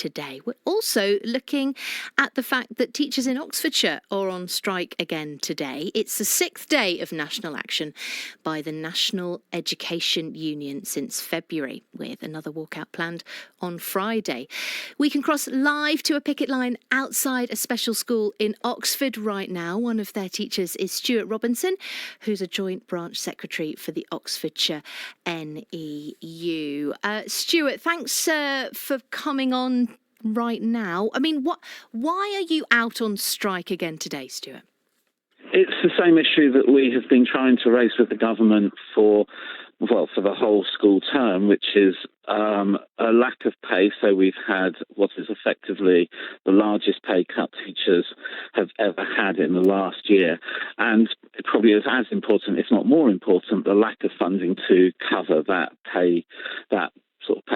today. We're also looking at the fact that teachers in Oxfordshire are on strike again today. It's the 6th day of national action by the National Education Union since February, with another walkout planned on Friday. We can cross live to a picket line outside a special school in Oxford right now. One of their teachers is Stuart Robinson, who's a Joint Branch Secretary for the Oxfordshire NEU. Stuart, thanks for coming on right now. I mean, why are you out on strike again today, Stuart? It's the same issue that we have been trying to raise with the government for the whole school term, which is a lack of pay. So we've had what is effectively the largest pay cut teachers have ever had in the last year. And it probably is as important, if not more important, the lack of funding to cover that pay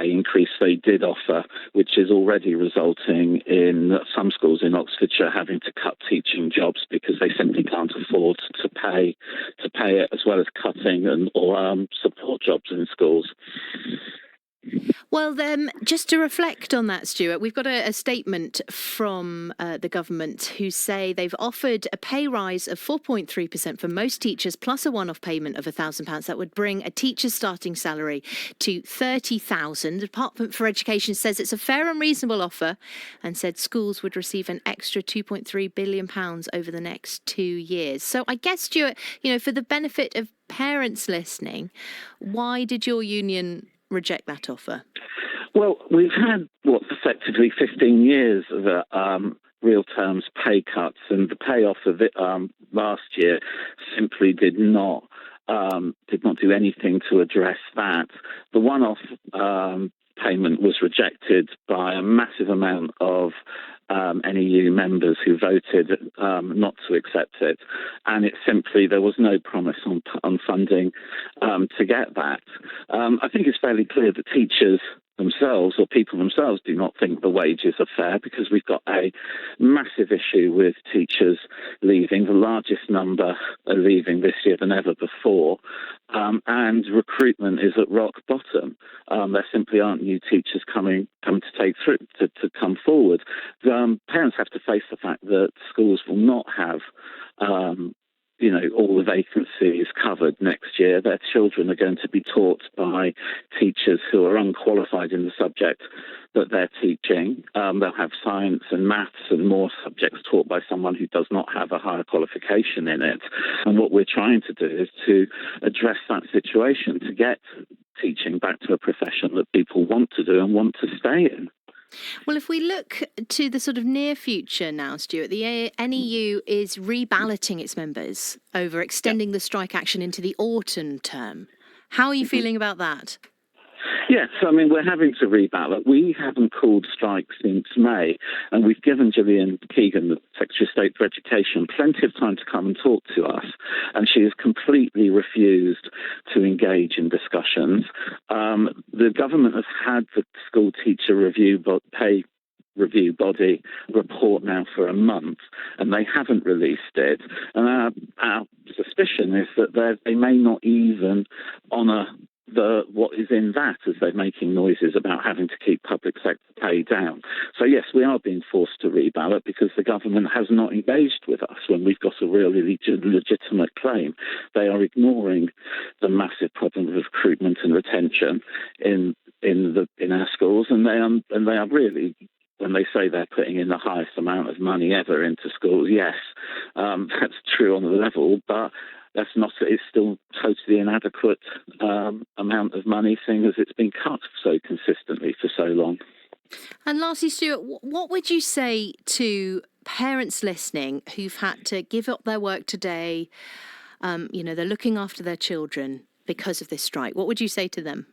increase they did offer, which is already resulting in some schools in Oxfordshire having to cut teaching jobs because they simply can't afford to pay it, as well as cutting or support jobs in schools. Well, just to reflect on that, Stuart, we've got a statement from the government who say they've offered a pay rise of 4.3% for most teachers, plus a one-off payment of £1,000. That would bring a teacher's starting salary to £30,000. The Department for Education says it's a fair and reasonable offer and said schools would receive an extra £2.3 billion over the next 2 years. So I guess, Stuart, for the benefit of parents listening, why did your union reject that offer? Well, we've had effectively 15 years of real terms pay cuts, and the payoff of it last year simply did not do anything to address that. The one-off payment was rejected by a massive amount of NEU members who voted not to accept it, and there was no promise on funding to get that. I think it's fairly clear that teachers themselves or people themselves do not think the wages are fair, because we've got a massive issue with teachers leaving. The largest number are leaving this year than ever before, and recruitment is at rock bottom. There simply aren't new teachers coming to come forward. Parents have to face the fact that schools will not have all the vacancies covered next year. Their children are going to be taught by teachers who are unqualified in the subject that they're teaching. They'll have science and maths and more subjects taught by someone who does not have a higher qualification in it. And what we're trying to do is to address that situation, to get teaching back to a profession that people want to do and want to stay in. Well, if we look to the sort of near future now, Stuart, the NEU is reballoting its members over extending the strike action into the autumn term. How are you feeling about that? Yes, we're having to reballot. We haven't called strike since May, and we've given Gillian Keegan, the Secretary of State for Education, plenty of time to come and talk to us, and she has completely refused to engage in discussions. The government has had the school teacher pay review body report now for a month, and they haven't released it. And our suspicion is that they may not even honour what is in that, as they're making noises about having to keep public sector pay down. So yes, we are being forced to reballot because the government has not engaged with us when we've got a really legitimate claim. They are ignoring the massive problem of recruitment and retention in our schools, and they are really, when they say they're putting in the highest amount of money ever into schools, yes, that's true on the level, but it's still totally inadequate amount of money, seeing as it's been cut so consistently for so long. And lastly, Stuart, what would you say to parents listening who've had to give up their work today? They're looking after their children because of this strike. What would you say to them?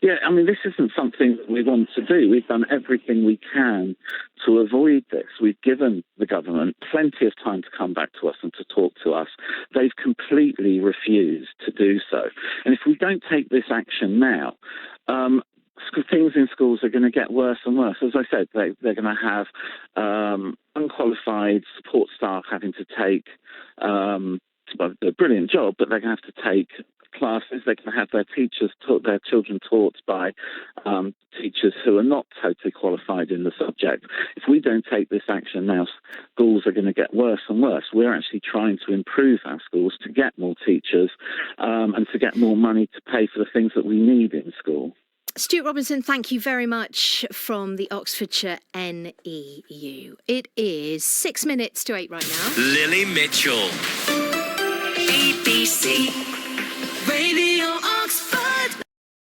Yeah, this isn't something that we want to do. We've done everything we can to avoid this. We've given the government plenty of time to come back to us and to talk to us. They've completely refused to do so. And if we don't take this action now, things in schools are going to get worse and worse. As I said, they're going to have unqualified support staff having to take a brilliant job, but they're going to have to take classes. They're going to have their their children taught by teachers who are not totally qualified in the subject. If we don't take this action now, schools are going to get worse and worse. We're actually trying to improve our schools to get more teachers and to get more money to pay for the things that we need in school. Stuart Robinson, thank you very much from the Oxfordshire NEU. It is 6 minutes to 8 right now. Lilley Mitchell. BBC Radio Oxford.